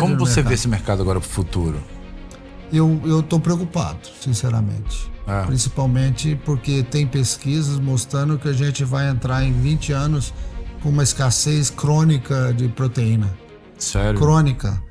Como no você mercado. vê esse mercado agora para o futuro? Eu estou preocupado, sinceramente. Principalmente porque tem pesquisas mostrando que a gente vai entrar em 20 anos com uma escassez crônica de proteína. Sério? Crônica.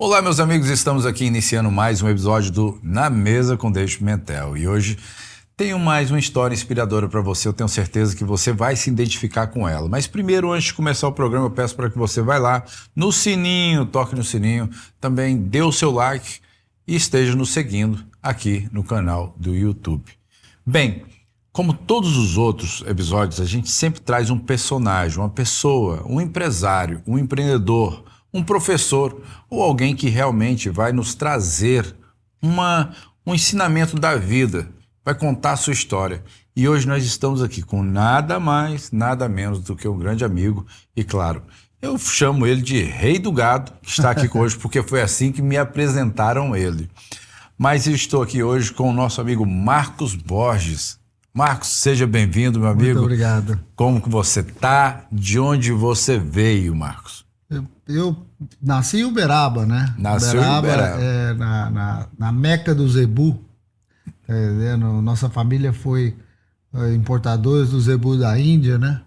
Olá, meus amigos, estamos aqui iniciando mais um episódio do Na Mesa com David Pimentel. E hoje tenho mais uma história inspiradora para você. Eu tenho certeza que você vai se identificar com ela. Mas primeiro, antes de começar o programa, eu peço para que você vá lá no sininho, toque no sininho, também dê o seu like e esteja nos seguindo aqui no canal do YouTube. Bem, como todos os outros episódios, a gente sempre traz um personagem, uma pessoa, um empresário, um empreendedor, um professor ou alguém que realmente vai nos trazer um ensinamento da vida, vai contar a sua história. E hoje nós estamos aqui com nada mais, nada menos do que um grande amigo e, claro, eu chamo ele de Rei do Gado, que está aqui hoje porque foi assim que me apresentaram ele. Mas eu estou aqui hoje com o nosso amigo Marcos Borges. Marcos, seja bem-vindo, meu amigo. Muito obrigado. Como que você está? De onde você veio, Marcos? Eu nasci em Uberaba, né? Nasceu em Uberaba. É na Meca do zebu. Nossa família foi importadores do zebu da Índia, né?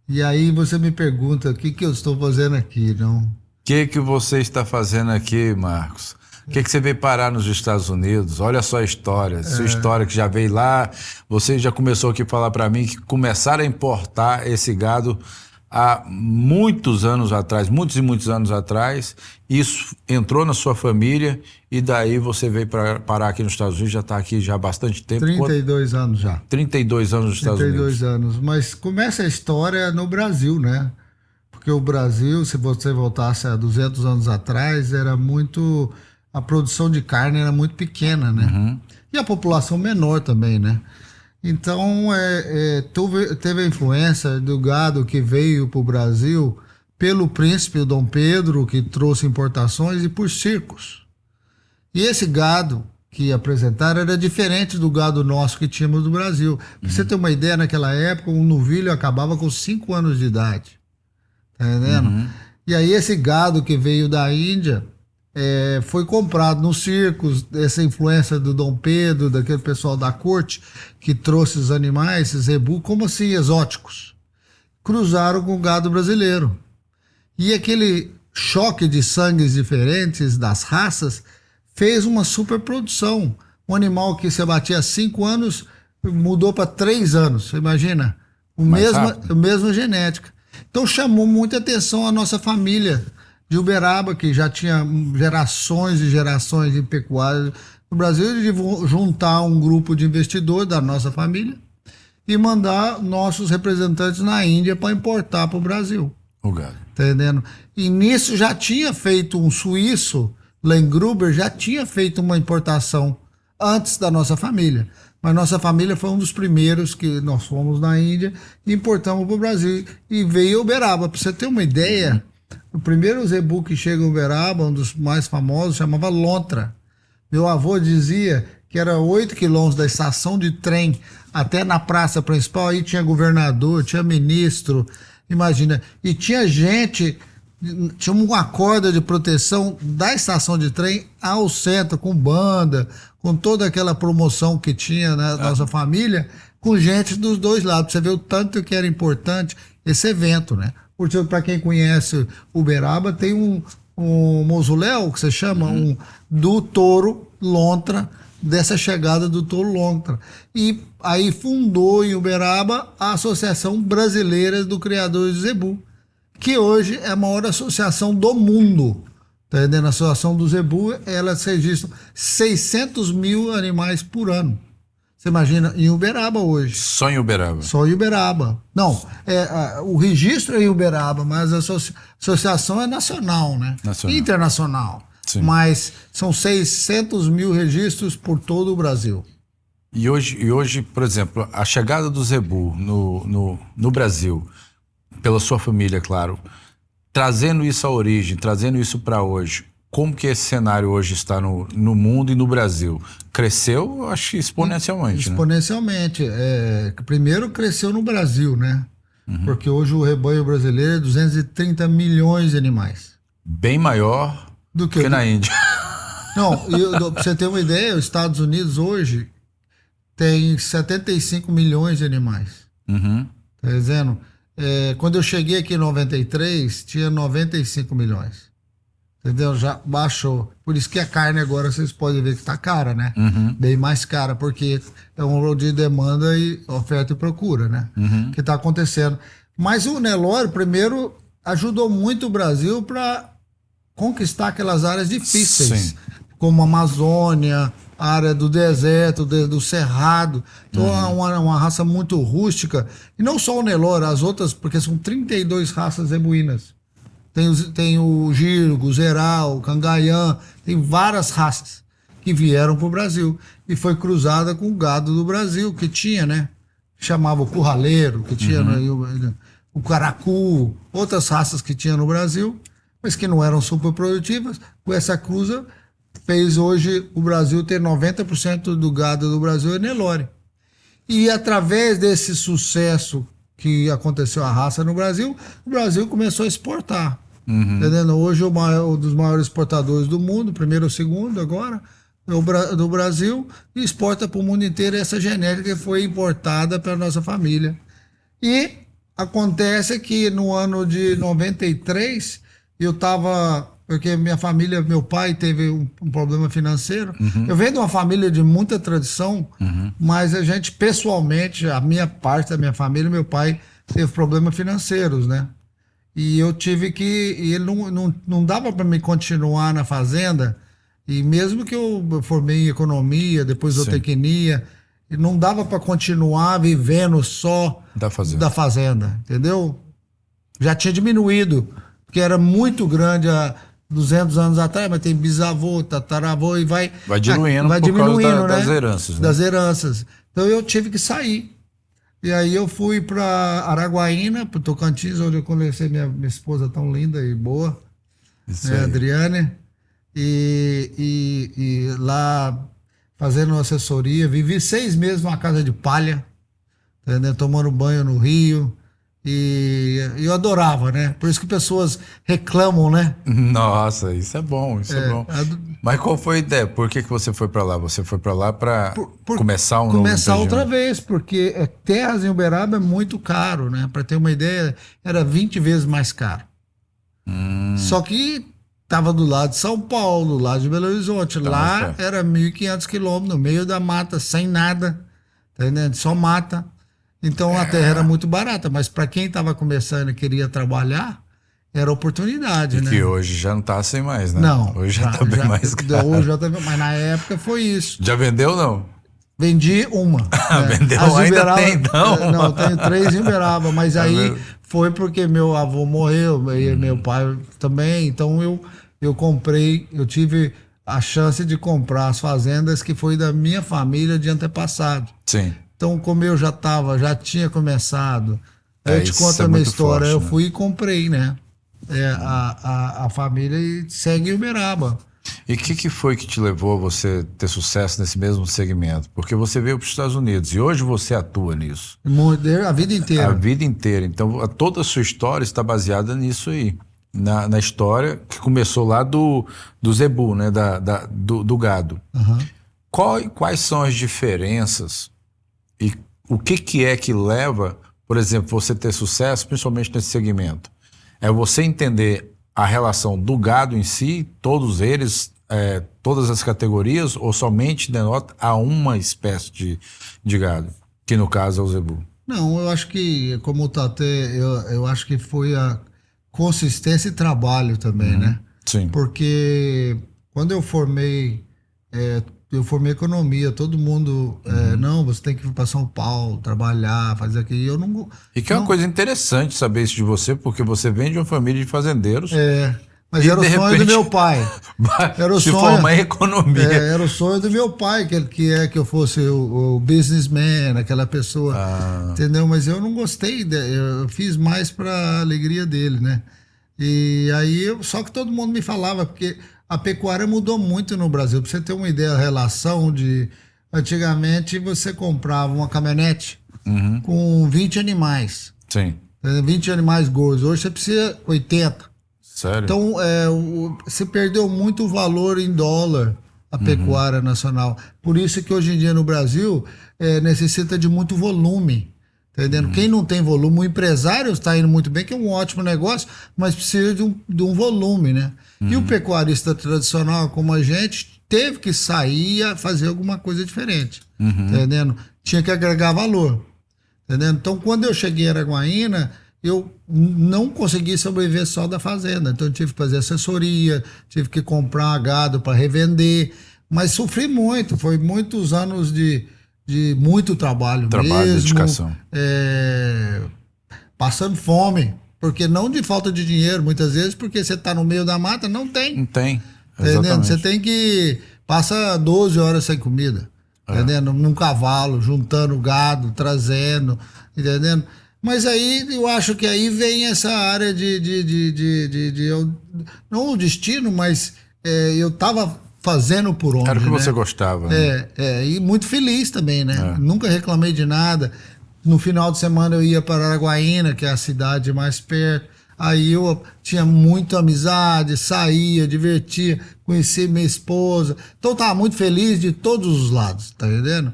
E aí você me pergunta o que eu estou fazendo aqui, não? O que você está fazendo aqui, Marcos? O que você veio parar nos Estados Unidos? Olha só a história, sua história que já veio lá. Você já começou aqui a falar para mim que começaram a importar esse gado há muitos anos atrás, muitos e muitos anos atrás. Isso entrou na sua família e daí você veio parar aqui nos Estados Unidos, já está aqui já há bastante tempo. 32 anos já. 32 anos nos Estados Unidos. 32 anos, mas começa a história no Brasil, né? Porque o Brasil, se você voltasse a 200 anos atrás, era muito... A produção de carne era muito pequena, né? Uhum. E a população menor também, né? Então, teve a influência do gado que veio para o Brasil pelo príncipe Dom Pedro, que trouxe importações, e por circos. E esse gado que apresentaram era diferente do gado nosso que tínhamos no Brasil. Para você ter uma ideia, naquela época, um novilho acabava com 5 anos de idade. Tá entendendo? Uhum. E aí esse gado que veio da Índia foi comprado nos circos, essa influência do Dom Pedro, daquele pessoal da corte que trouxe os animais, esses zebu, como assim, exóticos. Cruzaram com o gado brasileiro. E aquele choque de sangues diferentes das raças fez uma superprodução. Um animal que se abatia 5 anos mudou para 3 anos, você imagina? A mesma genética. Então chamou muita atenção a nossa família de Uberaba, que já tinha gerações e gerações de pecuária no Brasil, de juntar um grupo de investidores da nossa família e mandar nossos representantes na Índia para importar para o Brasil. O gado. Entendendo? E nisso já tinha feito um suíço, Lengruber, já tinha feito uma importação antes da nossa família. Mas nossa família foi um dos primeiros que nós fomos na Índia e importamos para o Brasil. E veio Uberaba. Para você ter uma ideia, o primeiro zebu que chega em Uberaba, um dos mais famosos, chamava Lontra. Meu avô dizia que era 8 quilômetros da estação de trem até na praça principal. Aí tinha governador, tinha ministro, imagina. E tinha gente, tinha uma corda de proteção da estação de trem ao centro, com banda, com toda aquela promoção que tinha na nossa família, com gente dos dois lados. Você vê o tanto que era importante esse evento, né? Porque, para quem conhece Uberaba, tem um mausoléu que se chama do touro Lontra, dessa chegada do touro lontra. E aí fundou em Uberaba a Associação Brasileira do Criadores de Zebu, que hoje é a maior associação do mundo. Tá entendendo? A Associação do Zebu, elas registram 600 mil animais por ano. Você imagina, em Uberaba hoje. Só em Uberaba. Só em Uberaba. Não, o registro é em Uberaba, mas a associação é nacional, né? Nacional. Internacional. Sim. Mas são 600 mil registros por todo o Brasil. E hoje, por exemplo, a chegada do zebu no Brasil, pela sua família, claro, trazendo isso à origem, trazendo isso para hoje, como que esse cenário hoje está no mundo e no Brasil? Cresceu, acho que exponencialmente, né? Exponencialmente. Primeiro cresceu no Brasil, né? Porque hoje o rebanho brasileiro é 230 milhões de animais. Bem maior Do que na Índia. Não, pra você ter uma ideia, os Estados Unidos hoje tem 75 milhões de animais. Uhum. Tá dizendo? Quando eu cheguei aqui em 93, tinha 95 milhões. Entendeu? Já baixou. Por isso que a carne agora vocês podem ver que tá cara, né? Uhum. Bem mais cara, porque é um de demanda e oferta e procura, né? Uhum. Que tá acontecendo. Mas o Nelore, primeiro, ajudou muito o Brasil para conquistar aquelas áreas difíceis, Sim. como a Amazônia, a área do deserto, do cerrado. Então é uma raça muito rústica. E não só o Nelore, as outras, porque são 32 raças zebuínas. Tem o Girgo, o Zeral, o Cangaiã, tem várias raças que vieram para o Brasil. E foi cruzada com o gado do Brasil, que tinha, né? Chamava o curraleiro, que tinha o caracu, outras raças que tinha no Brasil, mas que não eram super produtivas. Com essa cruza, fez hoje o Brasil ter 90% do gado do Brasil é Nelore. E através desse sucesso que aconteceu a raça no Brasil, o Brasil começou a exportar. Entendendo? Hoje um dos maiores exportadores do mundo, primeiro ou segundo agora, do Brasil, e exporta para o mundo inteiro essa genética que foi importada pela nossa família. E acontece que no ano de 93, eu estava... Porque minha família, meu pai teve um problema financeiro. Eu venho de uma família de muita tradição, mas a gente, pessoalmente, a minha parte da minha família, meu pai teve problemas financeiros, né? E eu tive que... E ele não dava para me continuar na fazenda. E mesmo que eu formei em economia, depois zootecnia, não dava para continuar vivendo só da fazenda, entendeu? Já tinha diminuído, porque era muito grande há 200 anos atrás, mas tem bisavô, tataravô e vai diluindo vai por diminuindo, causa né? das heranças. Né? Das heranças. Então eu tive que sair. E aí eu fui para Araguaína, para Tocantins, onde eu conheci minha esposa tão linda e boa, né, Adriane. E lá fazendo assessoria, vivi 6 meses numa casa de palha, entendeu? Tomando banho no rio. E eu adorava, né? Por isso que pessoas reclamam, né? Nossa, isso é bom, isso é bom. Mas qual foi a ideia? Por que você foi para lá? Você foi para lá para começar um novo Começar outra vez, porque terras em Uberaba é muito caro, né? Para ter uma ideia, era 20 vezes mais caro. Só que estava do lado de São Paulo, do lado de Belo Horizonte. Lá era 1.500 quilômetros, no meio da mata, sem nada, tá entendendo? Só mata. Então a terra era muito barata, mas para quem estava começando e queria trabalhar, era oportunidade, né? Que hoje já não está assim mais, né? Não. Hoje já está bem mais caro. Hoje já tá, mas na época foi isso. Já vendeu ou não? Vendi uma. Vendeu? Ainda tem, então? Não, tenho 3 em Uberaba, mas aí foi porque meu avô morreu, e meu pai também, então eu comprei, eu tive a chance de comprar as fazendas que foi da minha família de antepassado. Sim. Então, como eu já tinha começado, eu te conto a minha história, forte, eu né? fui e comprei, né? A família e segue em Uberaba. E o que foi que te levou a você ter sucesso nesse mesmo segmento? Porque você veio para os Estados Unidos e hoje você atua nisso. A vida inteira. A vida inteira. Então, toda a sua história está baseada nisso aí. Na história que começou lá do zebu, né? Do gado. Quais são as diferenças e o que é que leva, por exemplo, você ter sucesso, principalmente nesse segmento? É você entender a relação do gado em si, todos eles, todas as categorias ou somente denota a uma espécie de gado, que no caso é o zebu? Não, eu acho que, como o Tatê, eu acho que foi a consistência e trabalho também, né? Sim. Porque quando eu formei economia, todo mundo, não, você tem que ir para São Paulo, trabalhar, fazer aquilo. E eu não. E que é uma coisa interessante saber isso de você, porque você vem de uma família de fazendeiros. Mas E, era o de sonho do repente, meu pai. Era o se sonho. formar em economia. Era o sonho do meu pai, que eu fosse o businessman, aquela pessoa, entendeu? Mas eu não gostei, eu fiz mais para alegria dele, né? E aí, só que todo mundo me falava, porque a pecuária mudou muito no Brasil. Para você ter uma ideia, a relação de... Antigamente, você comprava uma caminhonete com 20 animais, Sim. 20 animais gordos. Hoje você precisa 80. Sério? Então, você perdeu muito o valor em dólar, a pecuária nacional. Por isso que hoje em dia no Brasil necessita de muito volume. Entendendo? Quem não tem volume, o empresário está indo muito bem, que é um ótimo negócio, mas precisa de um volume, né? E o pecuarista tradicional, como a gente, teve que sair a fazer alguma coisa diferente. Entendendo? Tinha que agregar valor. Entendendo? Então, quando eu cheguei em Araguaína, eu não consegui sobreviver só da fazenda. Então, eu tive que fazer assessoria, tive que comprar gado para revender, mas sofri muito. Foi muitos anos de muito trabalho mesmo. Dedicação. Passando fome, porque não de falta de dinheiro, muitas vezes, porque você está no meio da mata, não tem. Não tem. Entendendo? Exatamente. Você tem que... Passa 12 horas sem comida. Entendendo? Num cavalo, juntando gado, trazendo, entendendo? Mas aí eu acho que aí vem essa área não o destino, mas eu tava fazendo por onde. Era o que né? você gostava. Né? E muito feliz também, né? Nunca reclamei de nada. No final de semana eu ia para Araguaína, que é a cidade mais perto. Aí eu tinha muita amizade, saía, divertia, conhecia minha esposa. Então eu tava muito feliz de todos os lados, tá entendendo?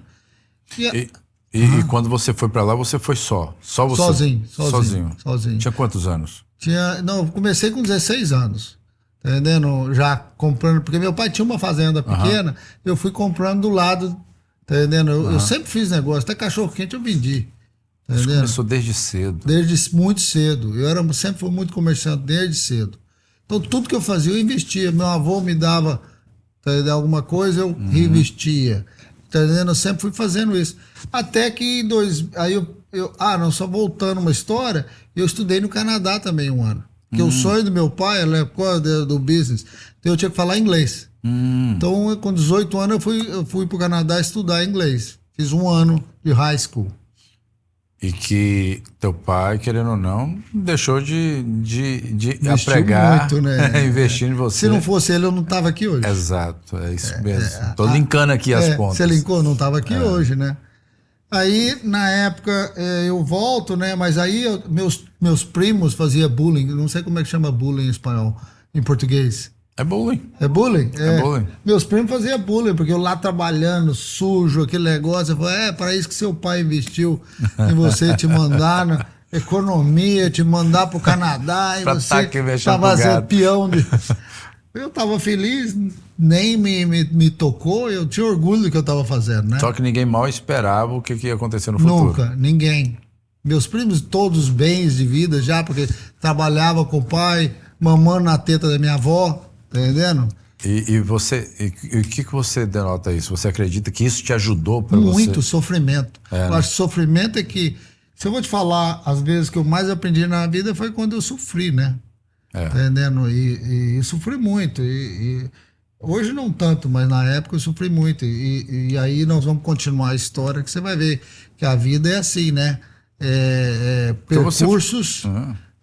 E quando você foi pra lá, você foi só? Só você? Sozinho. Tinha quantos anos? Não, eu comecei com 16 anos, tá entendendo? Já comprando, porque meu pai tinha uma fazenda pequena, eu fui comprando do lado, tá entendendo? Eu sempre fiz negócio, até cachorro quente eu vendi. Tá Você entendendo? começou desde cedo. Desde muito cedo. Sempre fui muito comerciante desde cedo. Então, tudo que eu fazia, eu investia. Meu avô me dava alguma coisa, eu reinvestia. Tá entendendo? Eu sempre fui fazendo isso. Até que aí só voltando uma história, eu estudei no Canadá também um ano. Porque o sonho do meu pai, do business, então eu tinha que falar inglês. Então, com 18 anos, eu fui pro Canadá estudar inglês. Fiz um ano de high school. E que teu pai, querendo ou não, deixou de Investiu apregar, muito, né? investir em você. Se não fosse ele, eu não tava aqui hoje. Exato, é isso mesmo. Tô linkando aqui as pontas. Você linkou, não tava aqui hoje, né? Aí, na época, eu volto, né? Mas aí, meus primos faziam bullying. Não sei como é que chama bullying em espanhol, em português. É bullying. É bullying? É bullying. Meus primos faziam bullying, porque eu lá trabalhando, sujo, aquele negócio. Eu falei, para isso que seu pai investiu em você te mandar na economia, te mandar pro Canadá, e Pra você tava sendo peão de... Eu tava feliz, nem me tocou, eu tinha orgulho do que eu tava fazendo, né? Só que ninguém mal esperava o que ia acontecer no futuro. Nunca, ninguém. Meus primos, todos bens de vida já, porque trabalhava com o pai, mamando na teta da minha avó. Tá entendendo? E o que você denota isso? Você acredita que isso te ajudou para você? Muito sofrimento. Eu acho que sofrimento é que, se eu vou te falar, as vezes que eu mais aprendi na vida foi quando eu sofri, né? Tá entendendo? E sofri muito. E hoje não tanto, mas na época eu sofri muito. E aí nós vamos continuar a história, que você vai ver que a vida é assim, né? Percursos...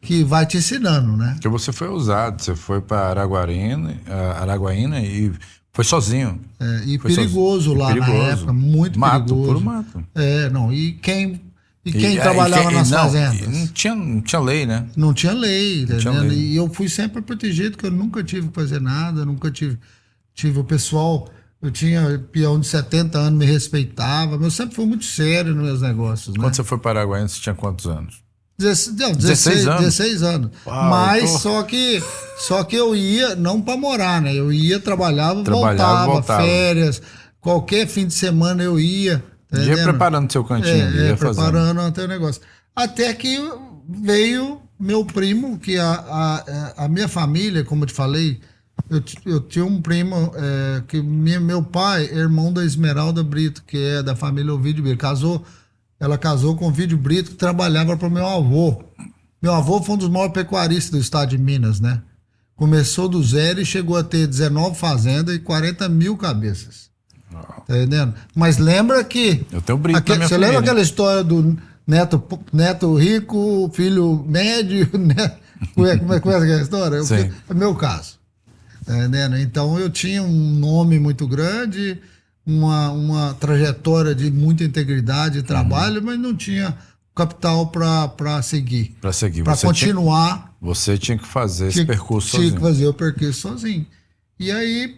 que vai te ensinando, né? Porque você foi ousado, você foi para Araguaína e foi sozinho. E foi perigoso lá na época, muito mato, perigoso. Puro mato. E quem trabalhava nas fazendas? Não tinha lei, né? Não tinha lei, não tinha lei. E eu fui sempre protegido, que eu nunca tive que fazer nada, nunca tive o pessoal, eu tinha peão de 70 anos, me respeitava, mas eu sempre fui muito sério nos meus negócios, né? Quando você foi para Araguaína, você tinha quantos anos? 16 anos. Uau, Mas só que Só que eu ia, não para morar, né? Eu ia, trabalhava, voltava, férias, qualquer fim de semana eu ia. Tá ia preparando seu cantinho ali, ia preparando até o negócio. Até que veio meu primo, que a minha família, como eu te falei, eu tinha um primo que meu pai é irmão da Esmeralda Brito, que é da família Ovidio Brito. Ela casou com o Ovidio Brito, que trabalhava para o meu avô. Meu avô foi um dos maiores pecuaristas do estado de Minas, né? Começou do zero e chegou a ter 19 fazendas e 40 mil cabeças. Tá entendendo? Mas lembra que... Eu tenho Brito na minha Você família. lembra aquela história do neto rico, filho médio, né? Como é que é a história? Sim. É meu caso. Tá entendendo? Então eu tinha um nome muito grande, uma trajetória de muita integridade e trabalho, mas não tinha capital para seguir. Para seguir. Para continuar. Você tinha que fazer esse percurso sozinho. Tinha que fazer o percurso sozinho. E aí,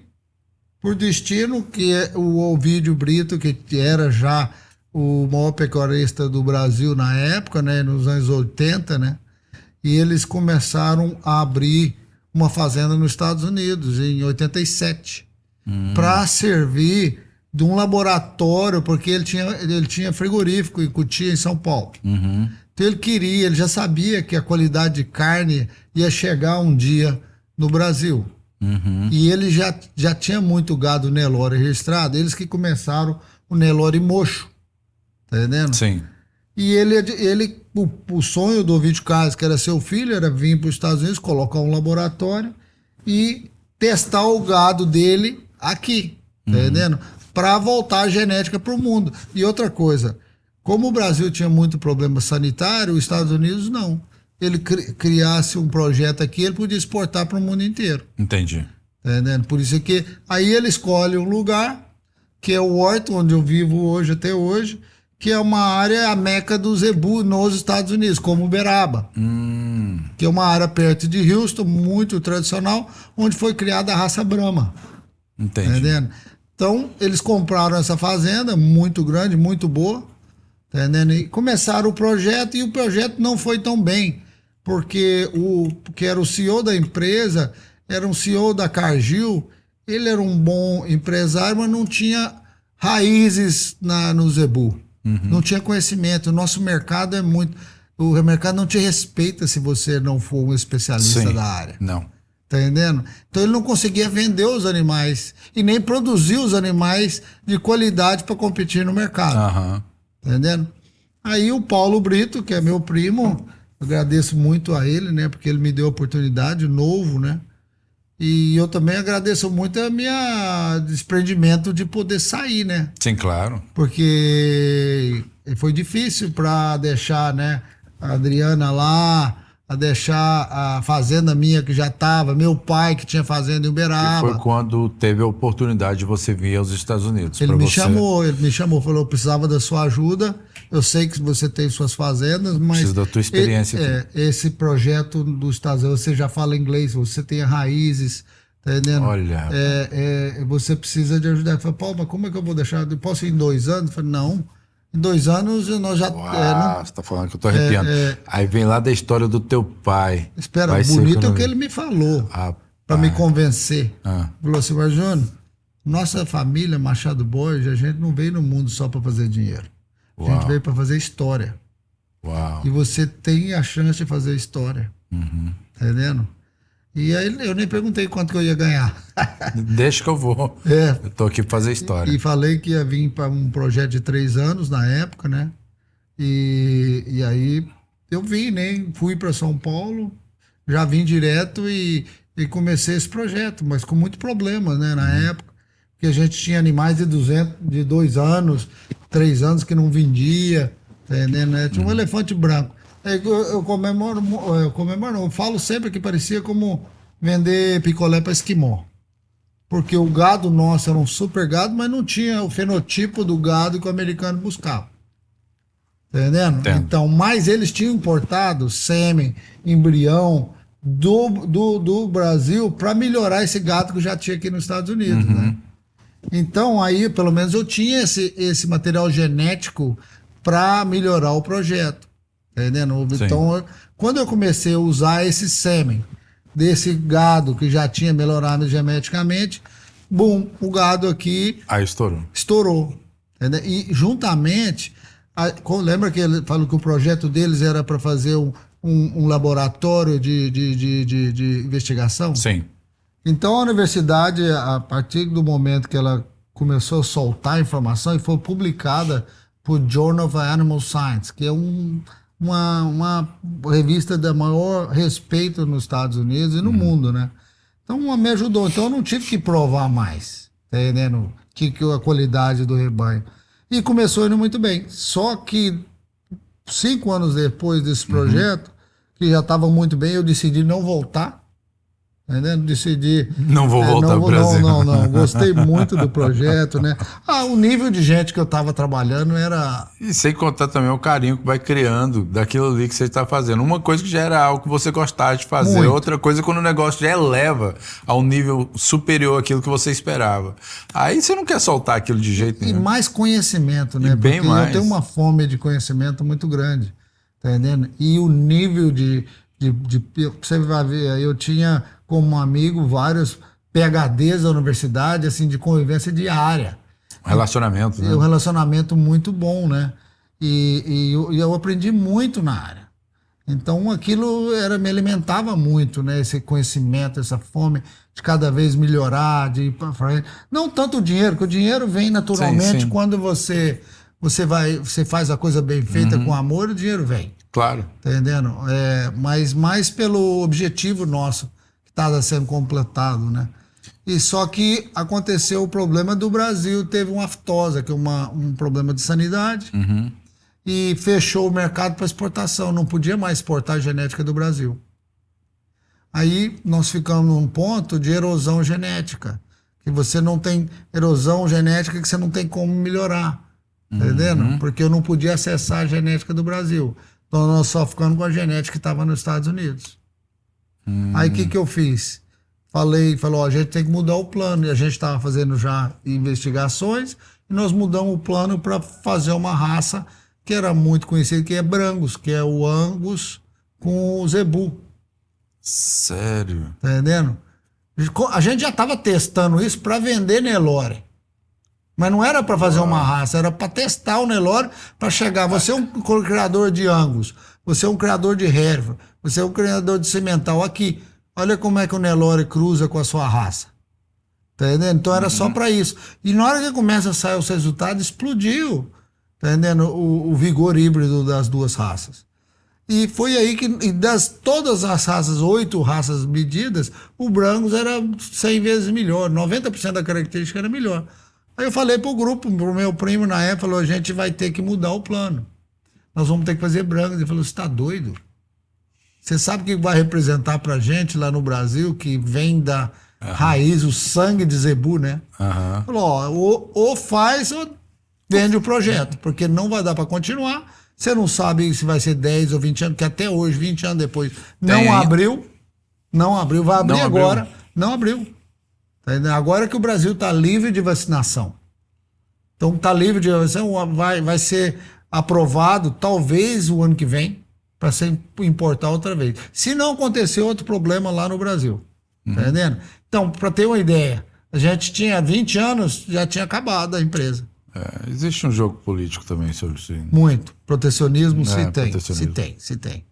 por destino, que o Ovidio Brito, que era já o maior pecuarista do Brasil na época, né, nos anos 80, né, e eles começaram a abrir uma fazenda nos Estados Unidos, em 87, para servir de um laboratório, porque ele tinha frigorífico em Cotia, em São Paulo. Uhum. Então ele já sabia que a qualidade de carne ia chegar um dia no Brasil. Uhum. E ele já tinha muito gado Nelore registrado, eles que começaram o Nelore mocho, tá entendendo? Sim. E o sonho do Ovidio Carlos, que era seu filho, era vir para os Estados Unidos, colocar um laboratório e testar o gado dele aqui, tá entendendo? Para voltar a genética para o mundo. E outra coisa, como o Brasil tinha muito problema sanitário, os Estados Unidos não. Ele criasse um projeto aqui, ele podia exportar para o mundo inteiro. Entendi. Tá entendendo? Por isso que aí ele escolhe um lugar, que é o Horto, onde eu vivo hoje, até hoje, que é uma área, a meca do zebu nos Estados Unidos, como Uberaba. Que é uma área perto de Houston, muito tradicional, onde foi criada a raça Brahma. Entendi. Tá entendendo? Então, eles compraram essa fazenda, muito grande, muito boa, tá entendendo? E começaram o projeto, e o projeto não foi tão bem, porque que era o CEO da empresa, era um CEO da Cargill, ele era um bom empresário, mas não tinha raízes no zebu. Não tinha conhecimento. O nosso mercado é muito... O mercado não te respeita se você não for um especialista da área. Não. Tá entendendo? Então ele não conseguia vender os animais e nem produzir os animais de qualidade para competir no mercado. Aham. Tá entendendo? Aí o Paulo Brito, que é meu primo, eu agradeço muito a ele, né? Porque ele me deu a oportunidade, novo, né? E eu também agradeço muito a minha desprendimento de poder sair, né? Sim, claro. Porque foi difícil para deixar, né, a Adriana lá, a deixar a fazenda minha que já estava, meu pai que tinha fazenda em Uberaba. E foi quando teve a oportunidade de você vir aos Estados Unidos. Ele me chamou, falou, eu precisava da sua ajuda, eu sei que você tem suas fazendas, mas... Preciso da tua experiência aqui. Esse projeto dos Estados Unidos, você já fala inglês, você tem raízes, tá entendendo? Olha. Você precisa de ajuda. Eu falei, Paulo, mas como é que eu vou deixar? Eu posso ir em 2 anos? Eu falei, não. Em 2 anos nós já... Você tá falando que eu tô arrepiando. Aí vem lá da história do teu pai. Espera, bonito é o que ele me falou, para me convencer. Falou assim, mas Júnior, nossa família Machado Borges, a gente não veio no mundo só para fazer dinheiro. A gente veio para fazer história. Uau. E você tem a chance de fazer história. Tá entendendo? E aí eu nem perguntei quanto que eu ia ganhar. Deixa que eu vou. Eu tô aqui pra fazer história. E falei que ia vir para um projeto de 3 anos na época, né? E aí eu vim, nem fui para São Paulo, já vim direto e comecei esse projeto, mas com muito problema, né? Na época, porque a gente tinha animais de 2 anos, 3 anos que não vendia, tá entendendo? Né? Tinha um elefante branco. Eu comemoro, eu falo sempre que parecia como vender picolé para esquimó. Porque o gado nosso era um super gado, mas não tinha o fenotipo do gado que o americano buscava. Tá entendendo? Entendo. Então, mas eles tinham importado sêmen, embrião do Brasil para melhorar esse gado que já tinha aqui nos Estados Unidos, né? Então, aí, pelo menos eu tinha esse material genético para melhorar o projeto. Tá entendendo? Então, quando eu comecei a usar esse sêmen desse gado que já tinha melhorado geneticamente, bum, o gado aqui Aí estourou. estourou. Entendeu? E juntamente, lembra que ele falou que o projeto deles era para fazer um laboratório de investigação? Sim. Então a universidade, a partir do momento que ela começou a soltar a informação e foi publicada por Journal of Animal Science, que é uma revista de maior respeito nos Estados Unidos e no mundo, né? Então me ajudou. Então eu não tive que provar mais, tá entendendo? Que a qualidade do rebanho. E começou indo muito bem. Só que 5 anos depois desse projeto, que já estava muito bem, eu decidi não voltar. Entendendo? Decidi. Não vou voltar não, pro Brasil. não. Gostei muito do projeto, né? O nível de gente que eu estava trabalhando era. E sem contar também o carinho que vai criando daquilo ali que você está fazendo. Uma coisa que já era algo que você gostava de fazer, Muito. outra coisa quando o negócio já eleva a um nível superior àquilo que você esperava. Aí você não quer soltar aquilo de jeito E nenhum. mais conhecimento, né? E bem Porque mais. eu tenho uma fome de conhecimento muito grande, tá entendendo? E o nível você vai ver, eu tinha como amigo vários PhDs da universidade, assim, de convivência diária. Relacionamento, né? Um relacionamento muito bom, né? E eu aprendi muito na área. Então aquilo me alimentava muito, né? Esse conhecimento, essa fome de cada vez melhorar, de ir para frente. Não tanto o dinheiro, porque o dinheiro vem naturalmente Sim. quando você faz a coisa bem feita com amor, o dinheiro vem. Claro. Tá entendendo? Mas mais pelo objetivo nosso que estava sendo completado, né? E só que aconteceu o problema do Brasil, teve uma aftosa, que é um problema de sanidade, e fechou o mercado para exportação, não podia mais exportar a genética do Brasil. Aí nós ficamos num ponto de erosão genética, que você não tem erosão genética que você não tem como melhorar, tá entendendo? Porque eu não podia acessar a genética do Brasil. Então nós só ficamos com a genética que estava nos Estados Unidos. Aí o que eu fiz? Falou, a gente tem que mudar o plano. E a gente estava fazendo já investigações e nós mudamos o plano para fazer uma raça que era muito conhecida, que é Brangus, que é o Angus com o Zebu. Sério? Tá entendendo? A gente já estava testando isso para vender Nelore. Mas não era para fazer uma raça, era para testar o Nelore, para chegar. Você é um criador de Angus, você é um criador de Hereford, você é um criador de Cimental. Aqui, olha como é que o Nelore cruza com a sua raça. Tá entendendo? Então era só para isso. E na hora que começa a sair os resultados, explodiu, tá entendendo? O vigor híbrido das duas raças. E foi aí que, todas as raças, 8 raças medidas, o Brangus era 100 vezes melhor, 90% da característica era melhor. Aí eu falei pro grupo, pro meu primo na época, falou, a gente vai ter que mudar o plano. Nós vamos ter que fazer Brangus. Ele falou, você tá doido? Você sabe o que vai representar pra gente lá no Brasil, que vem da raiz, o sangue de Zebu, né? Falou, ou faz ou vende o projeto, porque não vai dar para continuar. Você não sabe se vai ser 10 ou 20 anos, que até hoje, 20 anos depois, não abriu, vai abrir agora, não abriu. Tá entendendo? Agora que o Brasil está livre de vacinação. Então está livre de vacinação, vai ser aprovado talvez o ano que vem, para ser importar outra vez. Se não acontecer outro problema lá no Brasil. Tá entendendo? Então, para ter uma ideia, a gente tinha 20 anos, já tinha acabado a empresa. Existe um jogo político também sobre isso. Muito. Protecionismo se tem. Protecionismo. Se tem.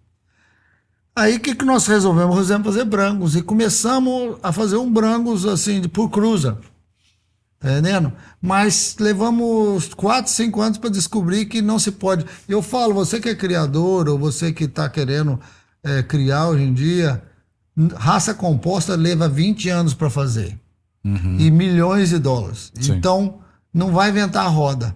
Aí o que nós resolvemos? Resolvemos fazer Brangus. E começamos a fazer um Brangus assim, por cruza. Tá entendendo? Mas levamos 4, 5 anos para descobrir que não se pode. Eu falo, você que é criador, ou você que está querendo criar hoje em dia, raça composta leva 20 anos para fazer. E milhões de dólares. Sim. Então, não vai inventar a roda.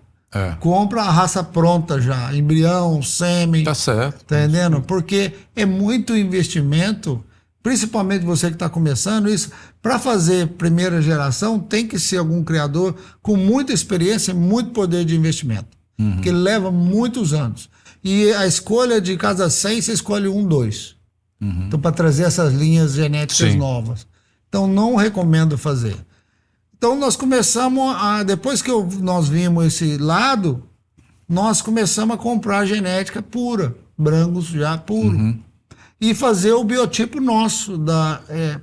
Compra a raça pronta já, embrião, sêmen. Tá certo. Tá entendendo? Porque é muito investimento, principalmente você que está começando isso. Para fazer primeira geração, tem que ser algum criador com muita experiência e muito poder de investimento. Porque leva muitos anos. E a escolha de cada 100, você escolhe 1, 2. Então, para trazer essas linhas genéticas novas. Então, não recomendo fazer. Então nós começamos depois que nós vimos esse lado, nós começamos a comprar genética pura, Brangus já puro. e fazer o biotipo nosso.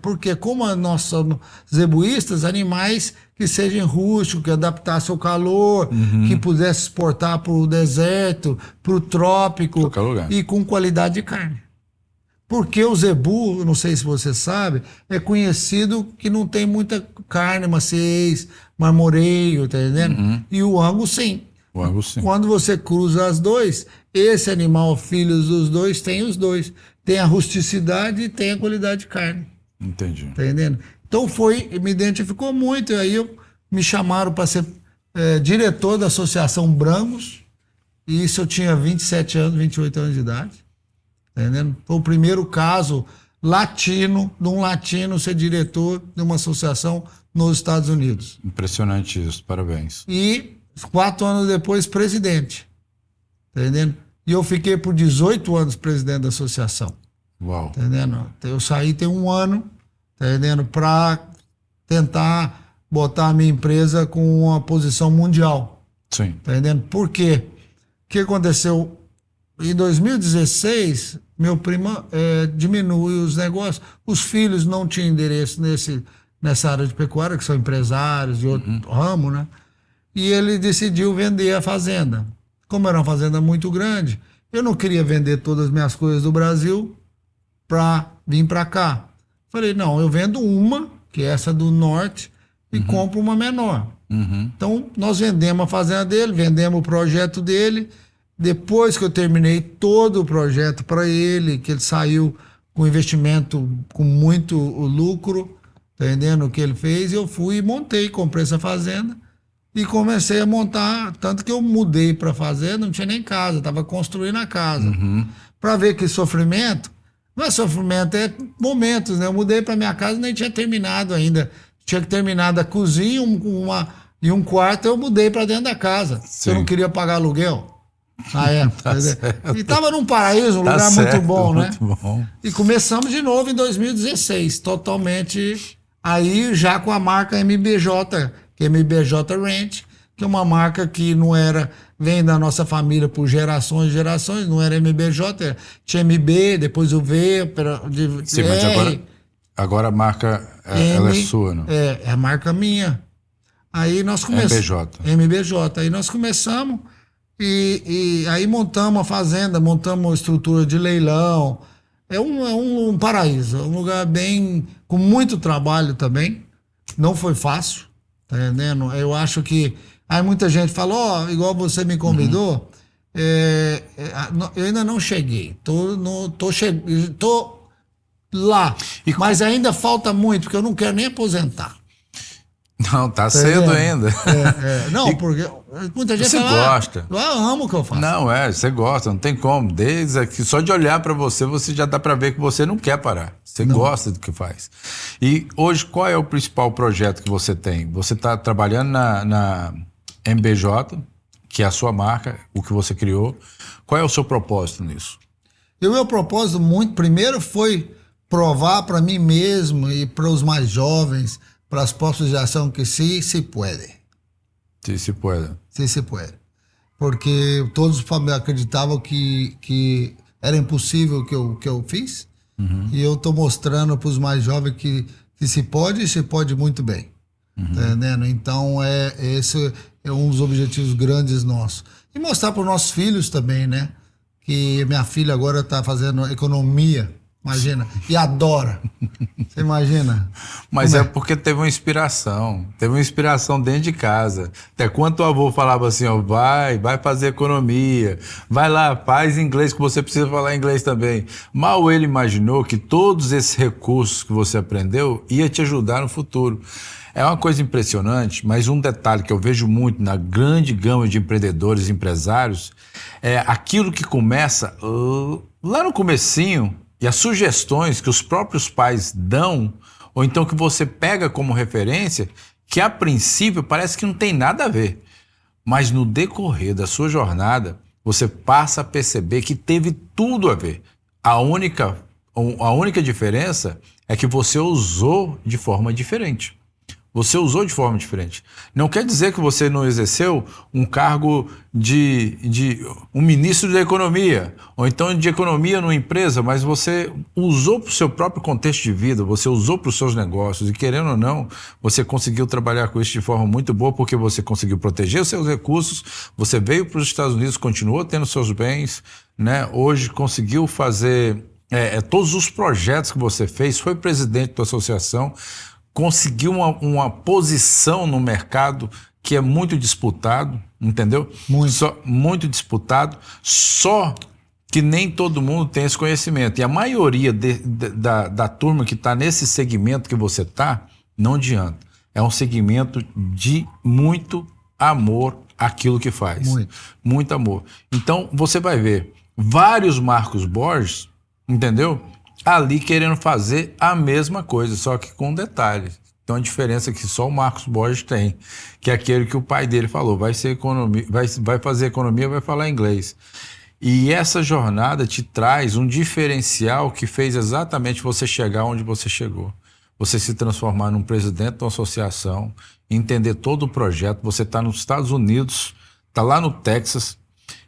Porque como nós somos zebuístas, animais que sejam rústicos, que adaptassem ao calor, que pudessem exportar para o deserto, para o trópico, Qualquer lugar. e com qualidade de carne. Porque o zebu, não sei se você sabe, é conhecido que não tem muita carne, maciez, marmoreio, tá entendendo? E o Angus, sim. O Angus, sim. Quando você cruza as dois, esse animal, filhos dos dois, tem os dois. Tem a rusticidade e tem a qualidade de carne. Entendi. Tá entendendo? Então me identificou muito. E aí me chamaram para ser diretor da Associação Brangos. E isso eu tinha 27 anos, 28 anos de idade. Tá entendendo? Foi o primeiro caso latino, de um latino ser diretor de uma associação nos Estados Unidos. Impressionante isso, parabéns. E 4 anos depois, presidente. Tá entendendo? E eu fiquei por 18 anos presidente da associação. Uau. Tá entendendo? Eu saí tem 1 ano, tá entendendo? Para tentar botar a minha empresa com uma posição mundial. Sim. Tá entendendo? Por quê? O que aconteceu? Em 2016, meu primo diminuiu os negócios. Os filhos não tinham endereço nessa área de pecuária, que são empresários de outro ramo, né? E ele decidiu vender a fazenda. Como era uma fazenda muito grande, eu não queria vender todas as minhas coisas do Brasil para vir para cá. Falei, não, eu vendo uma, que é essa do norte, e compro uma menor. Então, nós vendemos a fazenda dele, vendemos o projeto dele. Depois que eu terminei todo o projeto para ele, que ele saiu com investimento com muito lucro, tá entendendo o que ele fez, eu fui e montei, comprei essa fazenda e comecei a montar, tanto que eu mudei para a fazenda, não tinha nem casa, estava construindo a casa. Para ver que sofrimento, não é sofrimento, é momentos, né? Eu mudei para minha casa e nem tinha terminado ainda. Tinha que terminar da cozinha e um quarto, eu mudei para dentro da casa. Sim. Eu não queria pagar aluguel. Tá E estava num paraíso, um Tá lugar certo, muito bom, né? muito bom. E começamos de novo em 2016, totalmente aí já com a marca MBJ, que é MBJ Ranch, que é uma marca que não era, vem da nossa família por gerações e gerações, não era MBJ, tinha MB, depois o V, Sim, mas agora a marca ela é sua, não? É a marca minha. Aí nós começamos. MBJ. Aí nós começamos e aí montamos a fazenda, montamos uma estrutura de leilão. É um paraíso, é um lugar bem, com muito trabalho também. Não foi fácil, tá entendendo? Eu acho que aí muita gente fala, igual você me convidou, eu ainda não cheguei. Tô lá, mas ainda falta muito, porque eu não quero nem aposentar. Não, tá cedo ainda. Não, porque muita gente Você fala, gosta. Eu amo o que eu faço. Não, você gosta, não tem como. Desde aqui, só de olhar para você já dá para ver que você não quer parar. Você gosta do que faz. E hoje, qual é o principal projeto que você tem? Você está trabalhando na MBJ, que é a sua marca, o que você criou. Qual é o seu propósito nisso? O meu propósito primeiro foi provar para mim mesmo e para os mais jovens, para as próximas gerações, que sim, se pode. Sim, se pode. Sim, se pode. Porque todos acreditavam que era impossível o que eu fiz. E eu estou mostrando para os mais jovens que se pode e se pode muito bem. Tá entendendo? Então, esse é um dos objetivos grandes nossos. E mostrar para os nossos filhos também, né? Que minha filha agora está fazendo economia. Imagina, e adora. Você imagina? Mas porque teve uma inspiração. Teve uma inspiração dentro de casa. Até quando o avô falava assim, vai fazer economia, vai lá, faz inglês, que você precisa falar inglês também. Mal ele imaginou que todos esses recursos que você aprendeu ia te ajudar no futuro. É uma coisa impressionante, mas um detalhe que eu vejo muito na grande gama de empreendedores e empresários é aquilo que começa lá no comecinho, e as sugestões que os próprios pais dão, ou então que você pega como referência, que a princípio parece que não tem nada a ver. Mas no decorrer da sua jornada, você passa a perceber que teve tudo a ver. A única diferença é que você usou de forma diferente. Você usou de forma diferente. Não quer dizer que você não exerceu um cargo de um ministro da economia, ou então de economia numa empresa, mas você usou para o seu próprio contexto de vida, você usou para os seus negócios, e querendo ou não, você conseguiu trabalhar com isso de forma muito boa, porque você conseguiu proteger os seus recursos, você veio para os Estados Unidos, continuou tendo seus bens, né? Hoje conseguiu fazer todos os projetos que você fez, foi presidente da associação, conseguiu uma posição no mercado que é muito disputado, entendeu? Muito disputado, só que nem todo mundo tem esse conhecimento. E a maioria da turma que está nesse segmento que você está, não adianta. É um segmento de muito amor àquilo que faz. Muito amor. Então, você vai ver vários Marcos Borges, entendeu? Ali querendo fazer a mesma coisa, só que com detalhes. Então a diferença é que só o Marcos Borges tem, que é aquele que o pai dele falou, vai ser economia, vai fazer economia, vai falar inglês. E essa jornada te traz um diferencial que fez exatamente você chegar onde você chegou. Você se transformar num presidente de uma associação, entender todo o projeto, você está nos Estados Unidos, está lá no Texas,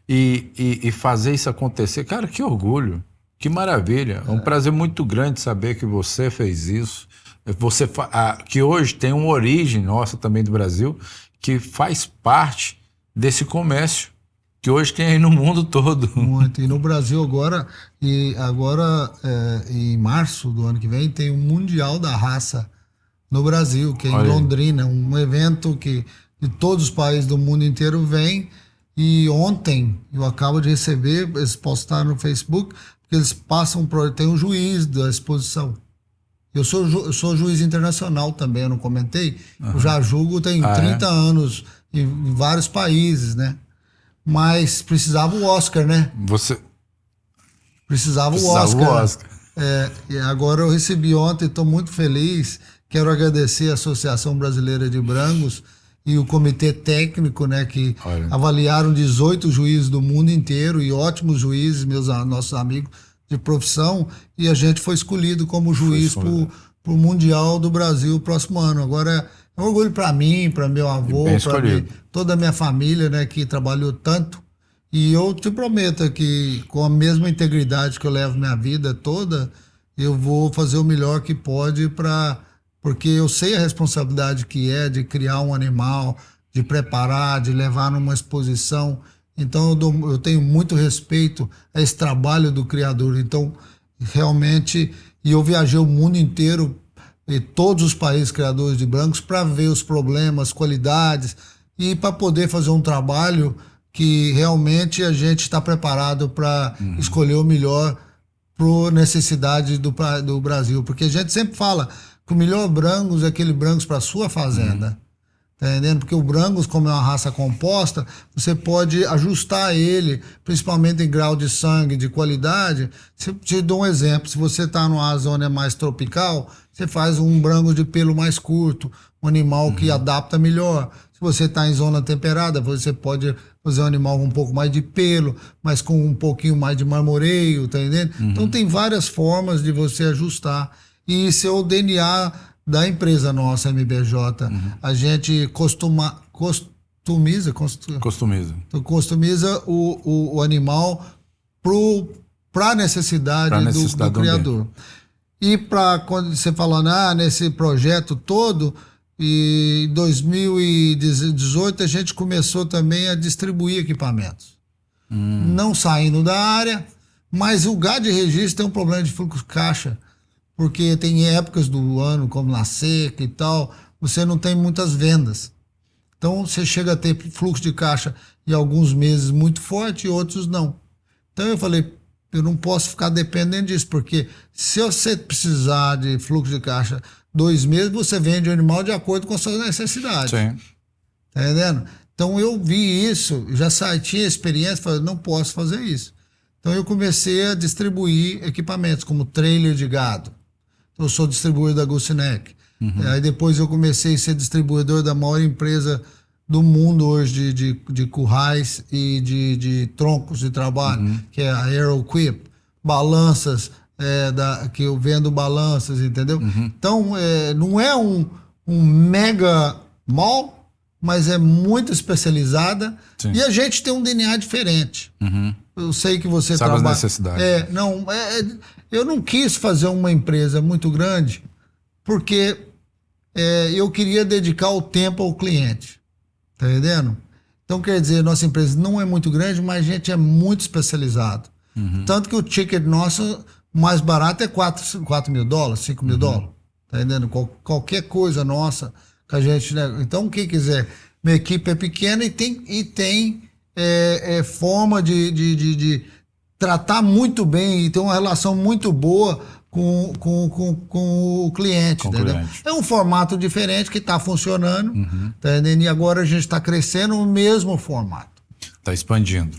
e fazer isso acontecer. Cara, que orgulho! Que maravilha, é um prazer muito grande saber que você fez isso, que hoje tem uma origem nossa também do Brasil, que faz parte desse comércio que hoje tem aí no mundo todo. Muito, e no Brasil agora, em março do ano que vem, tem o Mundial da Raça no Brasil, que é em Londrina, um evento que de todos os países do mundo inteiro vem, e ontem eu acabo de receber, eles postaram no Facebook, porque eles passam tem um juiz da exposição. Eu sou juiz internacional também, eu não comentei. Eu já julgo, tenho 30 anos em vários países, né? Mas precisava o Oscar, né? Precisava o Oscar. E agora eu recebi ontem, estou muito feliz. Quero agradecer a Associação Brasileira de Brancos e o comitê técnico, né, que avaliaram 18 juízes do mundo inteiro, e ótimos juízes, nossos amigos de profissão, e a gente foi escolhido como juiz para o Mundial do Brasil próximo ano. Agora é um orgulho para mim, para meu avô, para toda a minha família, né, que trabalhou tanto. E eu te prometo que, com a mesma integridade que eu levo minha vida toda, eu vou fazer o melhor que pode porque eu sei a responsabilidade que é de criar um animal, de preparar, de levar numa exposição. Então eu tenho muito respeito a esse trabalho do criador. Então, realmente, e eu viajei o mundo inteiro, e todos os países criadores de brancos, para ver os problemas, qualidades, e para poder fazer um trabalho que realmente a gente está preparado para escolher o melhor para necessidade do Brasil. Porque a gente sempre fala que o melhor Brangus é aquele Brangus para sua fazenda. Tá entendendo? Porque o Brangus, como é uma raça composta, você pode ajustar ele, principalmente em grau de sangue, de qualidade. Te dou um exemplo: se você está numa zona mais tropical, você faz um Brangus de pelo mais curto, um animal que adapta melhor. Se você está em zona temperada, você pode fazer um animal com um pouco mais de pelo, mas com um pouquinho mais de marmoreio, tá entendendo? Então tem várias formas de você ajustar. E isso é o DNA da empresa nossa, MBJ. A gente customiza o animal para a necessidade do criador. E quando você falando, nesse projeto todo, em 2018 a gente começou também a distribuir equipamentos. Não saindo da área, mas o gado de registro tem um problema de fluxo de caixa, porque tem épocas do ano, como na seca e tal, você não tem muitas vendas. Então você chega a ter fluxo de caixa em alguns meses muito forte e outros não. Então eu falei, eu não posso ficar dependendo disso, porque se você precisar de fluxo de caixa 2 meses, você vende o animal de acordo com as suas necessidades. Sim. Tá entendendo? Então eu vi isso, já tinha experiência, falei, não posso fazer isso. Então eu comecei a distribuir equipamentos, como trailer de gado. Eu sou distribuidor da Gusinec. Aí depois eu comecei a ser distribuidor da maior empresa do mundo hoje de currais e de troncos de trabalho, que é a Aeroquip. Balanças, que eu vendo balanças, entendeu? Então, não é um um mega mall, mas é muito especializada. Sim. E a gente tem um DNA diferente. Eu sei que você Sabe trabalha... as necessidades. Eu não quis fazer uma empresa muito grande porque eu queria dedicar o tempo ao cliente. Tá entendendo? Então, quer dizer, nossa empresa não é muito grande, mas a gente é muito especializado. Tanto que o ticket nosso mais barato é $4 mil, $5 mil. Tá entendendo? Qualquer coisa nossa que a gente... Então, quem quiser... Minha equipe é pequena e tem forma de tratar muito bem e ter uma relação muito boa com o cliente. Com o entendeu? cliente. É um formato diferente que está funcionando. Tá entendendo? E agora a gente está crescendo no mesmo formato. Está expandindo.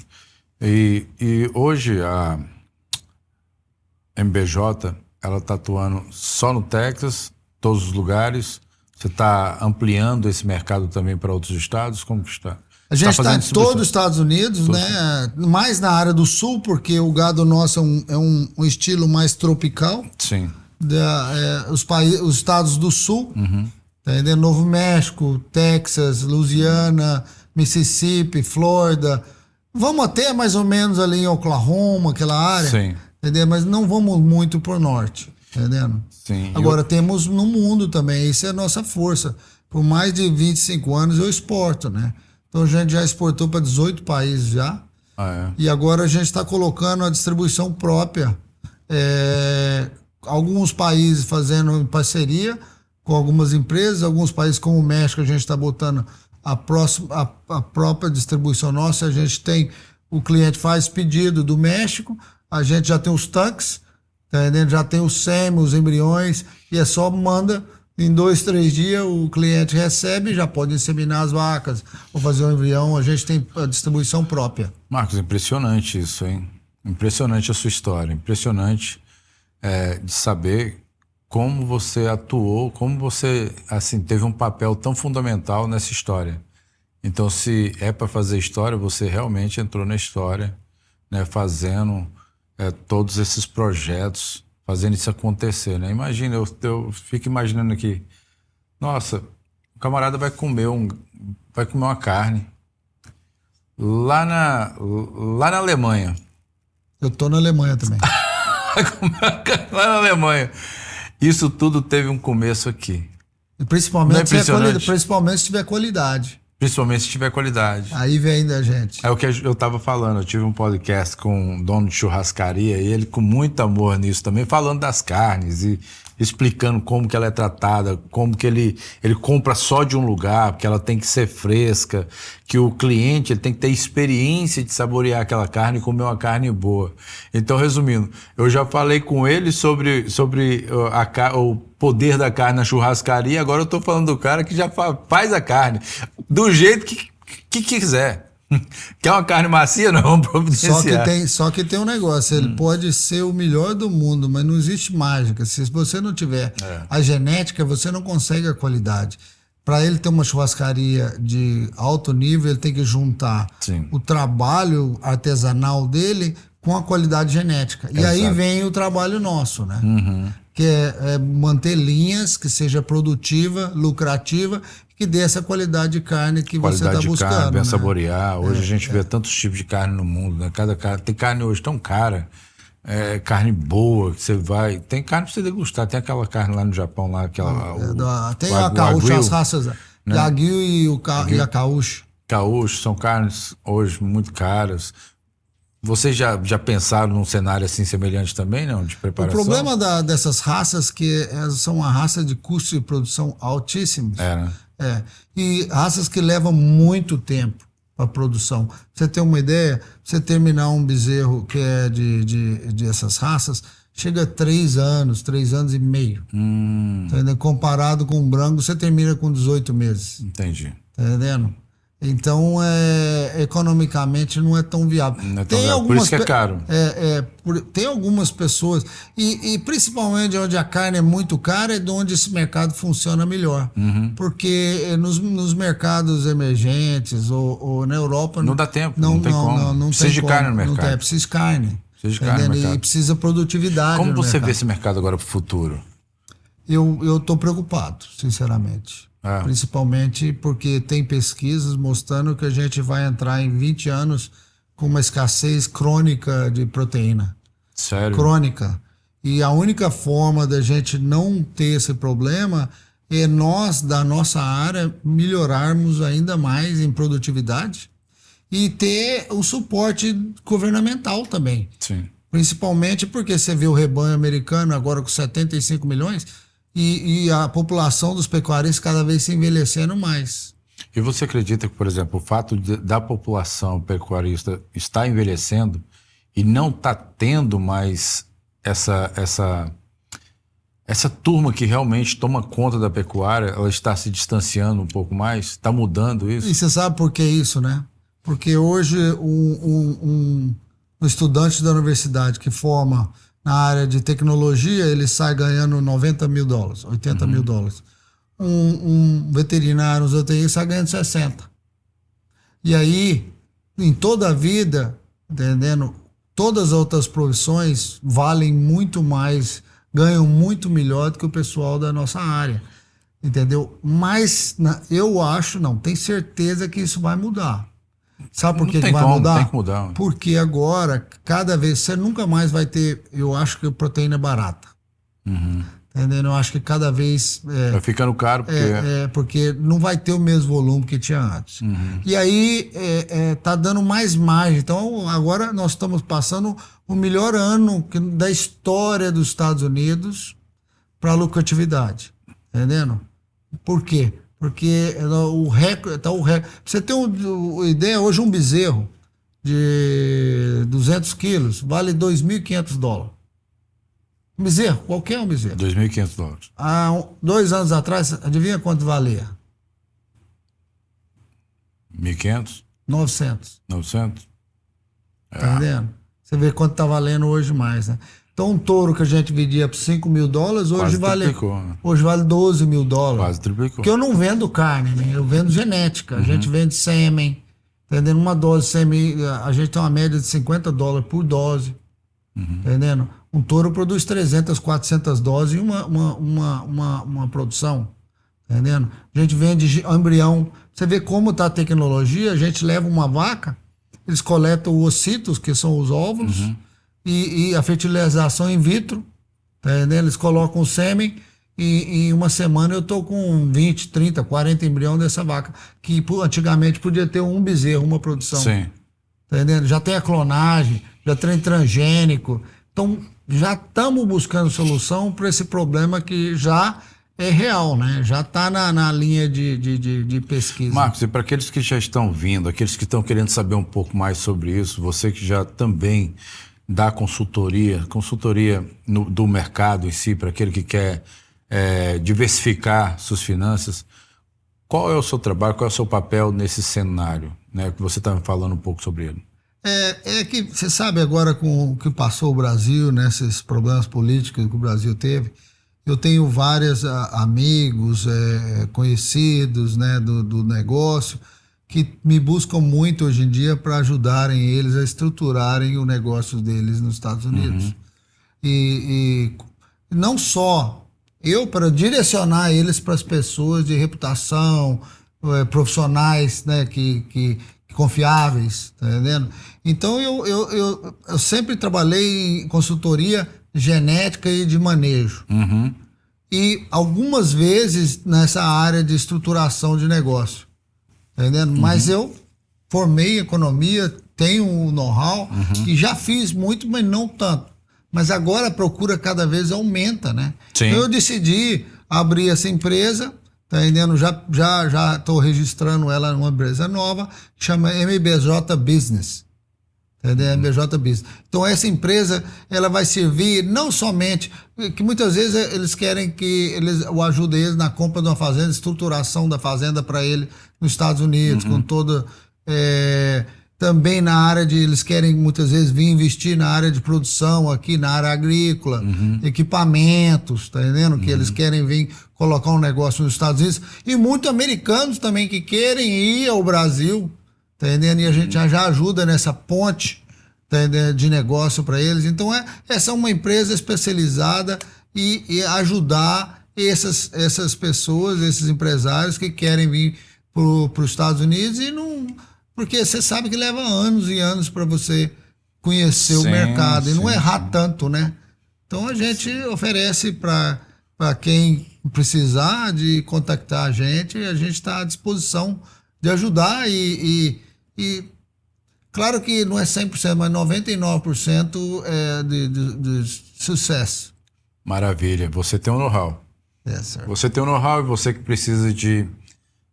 E hoje a MBJ, ela está atuando só no Texas, todos os lugares. Você está ampliando esse mercado também para outros estados? Como que está? A gente está em todos os Estados Unidos, né? Mais na área do sul, porque o gado nosso é um estilo mais tropical. Sim. Os estados do sul, tá entendendo? Novo México, Texas, Louisiana, Mississippi, Flórida. Vamos até mais ou menos ali em Oklahoma, aquela área. Sim. Entendeu? Mas não vamos muito por norte, entendendo? Sim. Agora, temos no mundo também, isso é a nossa força. Por mais de 25 anos eu exporto, né? Então a gente já exportou para 18 países já. E agora a gente está colocando a distribuição própria. Alguns países fazendo em parceria com algumas empresas, alguns países como o México a gente está botando a própria distribuição nossa. A gente tem, o cliente faz pedido do México, a gente já tem os tanques, tá entendendo? Já tem os sêmen, os embriões, e é só manda em 2, 3 dias, o cliente recebe, já pode inseminar as vacas ou fazer um embrião. A gente tem a distribuição própria. Marcos, impressionante isso, hein? Impressionante a sua história, impressionante de saber como você atuou, como você assim teve um papel tão fundamental nessa história. Então, se é para fazer história, você realmente entrou na história, né? Fazendo todos esses projetos, fazendo isso acontecer, né? Imagina, eu fico imaginando aqui, nossa, o camarada vai comer uma carne lá na Alemanha. Eu tô na Alemanha também. Lá na Alemanha. Isso tudo teve um começo aqui. E principalmente, Não é impressionante? principalmente se tiver qualidade. Principalmente se tiver qualidade. Aí vem da gente. É o que eu estava falando. Eu tive um podcast com um dono de churrascaria e ele com muito amor nisso também, falando das carnes e explicando como que ela é tratada, como que ele compra só de um lugar, porque ela tem que ser fresca, que o cliente ele tem que ter experiência de saborear aquela carne e comer uma carne boa. Então, resumindo, eu já falei com ele sobre o poder da carne na churrascaria, agora eu estou falando do cara que já faz a carne do jeito que quiser. Quer uma carne macia? Não, vamos providenciar. Só que tem um negócio, ele pode ser o melhor do mundo, mas não existe mágica. Se você não tiver a genética, você não consegue a qualidade. Para ele ter uma churrascaria de alto nível, ele tem que juntar o trabalho artesanal dele com a qualidade genética. E aí vem o trabalho nosso, né? Que é manter linhas que seja produtiva, lucrativa, que dê essa qualidade de carne que você está buscando. Qualidade de carne, bem né? saborear. Hoje a gente vê tantos tipos de carne no mundo, né? Tem carne hoje tão cara, carne boa, que você vai... Tem carne pra você degustar. Tem aquela carne lá no Japão, lá, tem a Kaúcho, as raças, né? Yagyu e a Kaúcho. Kaúcho são carnes hoje muito caras. Vocês já pensaram num cenário assim semelhante também, não? De preparação? O problema dessas raças que elas são uma raça de custo de produção altíssimos. Né? E raças que levam muito tempo para produção. Pra você ter uma ideia, você terminar um bezerro que é de essas raças, chega a 3 anos e meio. Tá, comparado com um branco, você termina com 18 meses. Entendi. Tá entendendo? Então, economicamente não é tão viável. Não é tão viável. Por isso que é caro. Tem algumas pessoas, e principalmente onde a carne é muito cara, é de onde esse mercado funciona melhor. Porque nos mercados emergentes ou na Europa... Não dá tempo, não tem como. Não precisa de carne no mercado. Precisa de carne. Precisa de carne no mercado. E precisa produtividade. Como você mercado. vê esse mercado agora para o futuro? Eu estou preocupado, sinceramente. É. Principalmente porque tem pesquisas mostrando que a gente vai entrar em 20 anos com uma escassez crônica de proteína. Sério? Crônica. E a única forma da gente não ter esse problema é nós, da nossa área, melhorarmos ainda mais em produtividade e ter o suporte governamental também. Sim. Principalmente porque você vê o rebanho americano agora com 75 milhões e a população dos pecuaristas cada vez se envelhecendo mais. E você acredita que, por exemplo, o fato da população pecuarista estar envelhecendo e não está tendo mais essa turma que realmente toma conta da pecuária, ela está se distanciando um pouco mais? Está mudando isso? E você sabe por que isso, né? Porque hoje um estudante da universidade que forma na área de tecnologia, ele sai ganhando $90 mil, $80 mil. Um veterinário, um zootecnista, sai ganhando 60. E aí, em toda a vida, entendendo? Todas as outras profissões valem muito mais, ganham muito melhor do que o pessoal da nossa área. Entendeu? Mas eu acho, não, tenho certeza que isso vai mudar. Sabe por que vai mudar? Tem que mudar. Porque agora, cada vez, você nunca mais vai ter, eu acho que a proteína é barata. Entendeu? Eu acho que cada vez... Vai ficando caro porque... porque não vai ter o mesmo volume que tinha antes. E aí, tá dando mais margem. Então, agora nós estamos passando o melhor ano da história dos Estados Unidos para lucratividade. Entendendo? Por quê? Porque o recorde... Pra você ter uma ideia, hoje um bezerro de 200 quilos vale $2.500. Um bezerro, qualquer um bezerro. $2.500. Há 2 anos atrás, adivinha quanto valia? 1.500? 900. 900? Tá entendendo? Você vê quanto tá valendo hoje mais, né? Então, um touro que a gente vendia por $5 mil, hoje Quase vale, triplicou, né? hoje vale $12 mil. Quase triplicou. Porque eu não vendo carne, né? Eu vendo genética. A gente vende sêmen. Entendendo? Uma dose de sêmen, a gente tem uma média de $50 por dose. Entendendo? Um touro produz 300, 400 doses em uma produção. Entendendo? A gente vende embrião. Você vê como está a tecnologia. A gente leva uma vaca, eles coletam os ocitos, que são os óvulos, e a fertilização in vitro. Tá entendendo? Eles colocam o sêmen e em uma semana eu estou com 20, 30, 40 embrião dessa vaca, que antigamente podia ter um bezerro, uma produção. Sim. Tá entendendo? Já tem a clonagem, já tem transgênico. Então, já estamos buscando solução para esse problema que já é real, né? Já está na linha de pesquisa. Marcos, e para aqueles que já estão vindo, aqueles que estão querendo saber um pouco mais sobre isso, você que já também dá consultoria do mercado em si, para aquele que quer diversificar suas finanças, qual é o seu trabalho, qual é o seu papel nesse cenário, né? Que você está me falando um pouco sobre ele. É que você sabe agora com o que passou o Brasil, né, esses problemas políticos que o Brasil teve, eu tenho vários amigos, conhecidos, né, do negócio, que me buscam muito hoje em dia para ajudarem eles a estruturarem o negócio deles nos Estados Unidos. E não só eu, para direcionar eles para as pessoas de reputação, profissionais, né, que confiáveis, tá entendendo? Então eu sempre trabalhei em consultoria genética e de manejo. E algumas vezes nessa área de estruturação de negócio, tá entendendo? Mas eu formei em economia, tenho um know-how e já fiz muito, mas não tanto. Mas agora a procura cada vez aumenta, né? Sim. Então eu decidi abrir essa empresa, tá entendendo? Já estou registrando ela numa empresa nova, que chama MBJ Business. Entendeu? MBJ Business. Então essa empresa, ela vai servir não somente, que muitas vezes eles querem que eu ajude eles na compra de uma fazenda, estruturação da fazenda para ele nos Estados Unidos, com toda... também na área eles querem muitas vezes vir investir na área de produção aqui, na área agrícola, equipamentos, tá entendendo? Que eles querem vir colocar um negócio nos Estados Unidos. E muitos americanos também que querem ir ao Brasil, tá entendendo? E a gente já ajuda nessa ponte, tá entendendo? De negócio para eles. Então essa é uma empresa especializada e ajudar essas pessoas, esses empresários que querem vir para os Estados Unidos e não... Porque você sabe que leva anos e anos para você conhecer o mercado e não errar tanto, né? Então a gente oferece para quem precisar de contactar a gente está à disposição de ajudar e claro que não é 100%, mas 99% é de sucesso. Maravilha, você tem um know-how. Você tem um know-how e você que precisa de,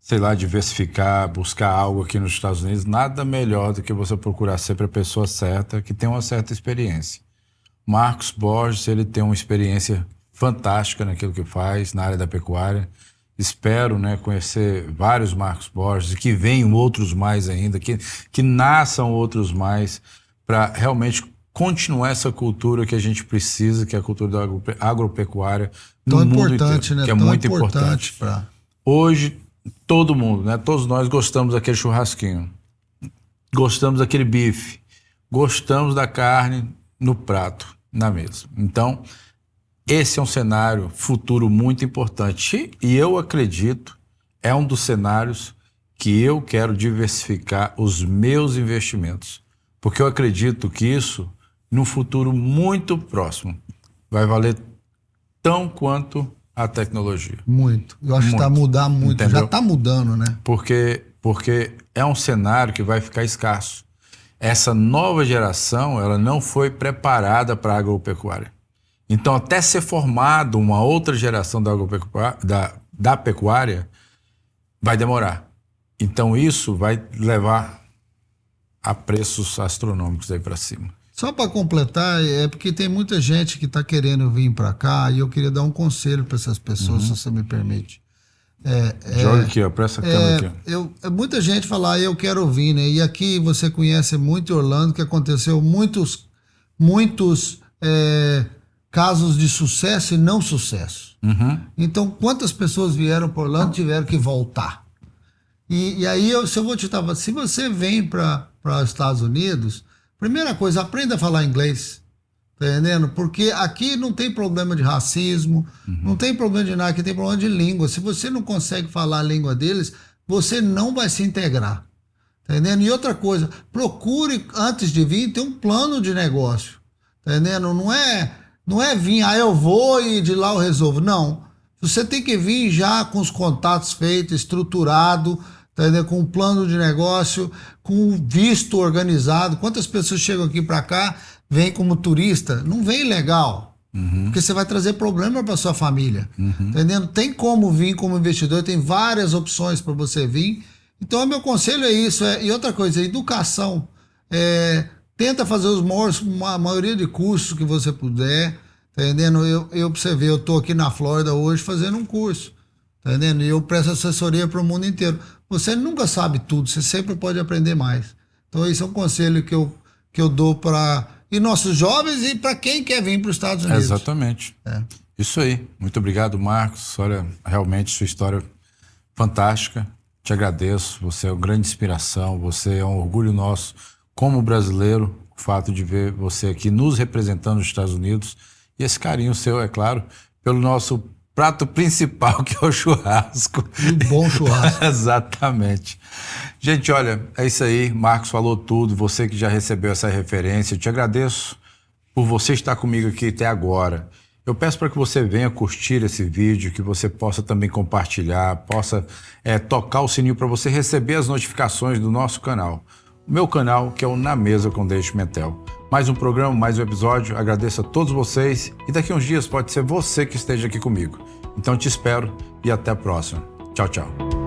sei lá, diversificar, buscar algo aqui nos Estados Unidos, nada melhor do que você procurar sempre a pessoa certa, que tem uma certa experiência. Marcos Borges, ele tem uma experiência fantástica naquilo que faz, na área da pecuária. Espero, né, conhecer vários Marcos Borges e que venham outros mais ainda, que nasçam outros mais, para realmente continuar essa cultura que a gente precisa, que é a cultura da agropecuária no mundo inteiro, que é muito importante. Hoje, todo mundo, né, todos nós gostamos daquele churrasquinho, gostamos daquele bife, gostamos da carne no prato, na mesa. Então, esse é um cenário futuro muito importante e eu acredito, é um dos cenários que eu quero diversificar os meus investimentos, porque eu acredito que isso, no futuro muito próximo, vai valer tão quanto a tecnologia. Muito. Eu acho que está mudando muito. Entendeu? Já está mudando, né? Porque é um cenário que vai ficar escasso. Essa nova geração, ela não foi preparada para a agropecuária. Então, até ser formado uma outra geração da pecuária, vai demorar. Então, isso vai levar a preços astronômicos aí para cima. Só para completar, é porque tem muita gente que está querendo vir para cá e eu queria dar um conselho para essas pessoas, se você me permite. Joga aqui, ó, para essa câmera aqui. Muita gente fala, eu quero vir, né? E aqui você conhece muito Orlando, que aconteceu muitos casos de sucesso e não sucesso. Então, quantas pessoas vieram para Orlando e tiveram que voltar? E aí, se você vem para os Estados Unidos, primeira coisa, aprenda a falar inglês, tá entendendo? Porque aqui não tem problema de racismo, não tem problema de nada, aqui tem problema de língua. Se você não consegue falar a língua deles, você não vai se integrar, tá entendendo? E outra coisa, procure, antes de vir, ter um plano de negócio, tá entendendo? Não é vir, eu vou e de lá eu resolvo. Não, você tem que vir já com os contatos feitos, estruturado, tá entendendo? Com um plano de negócio, com um visto organizado. Quantas pessoas chegam aqui para cá, vêm como turista? Não vem legal, porque você vai trazer problema para sua família, tá entendendo? Tem como vir como investidor, tem várias opções para você vir. Então, meu conselho é isso. E outra coisa, educação. Tenta fazer a maioria de cursos que você puder, tá entendendo? Eu pra você ver, eu tô aqui na Flórida hoje fazendo um curso, tá entendendo? E eu presto assessoria para o mundo inteiro. Você nunca sabe tudo, você sempre pode aprender mais. Então esse é um conselho que eu dou para nossos jovens e para quem quer vir para os Estados Unidos. Exatamente. Isso aí. Muito obrigado, Marcos. Olha, realmente sua história fantástica. Te agradeço. Você é uma grande inspiração. Você é um orgulho nosso como brasileiro, o fato de ver você aqui nos representando nos Estados Unidos. E esse carinho seu, é claro, pelo nosso prato principal, que é o churrasco. Um bom churrasco. Exatamente. Gente, olha, é isso aí. Marcos falou tudo. Você que já recebeu essa referência, eu te agradeço por você estar comigo aqui até agora. Eu peço para que você venha curtir esse vídeo, que você possa também compartilhar, possa tocar o sininho para você receber as notificações do nosso canal. O meu canal, que é o Na Mesa com David Pimentel. Mais um programa, mais um episódio. Agradeço a todos vocês e daqui a uns dias pode ser você que esteja aqui comigo. Então te espero e até a próxima. Tchau, tchau.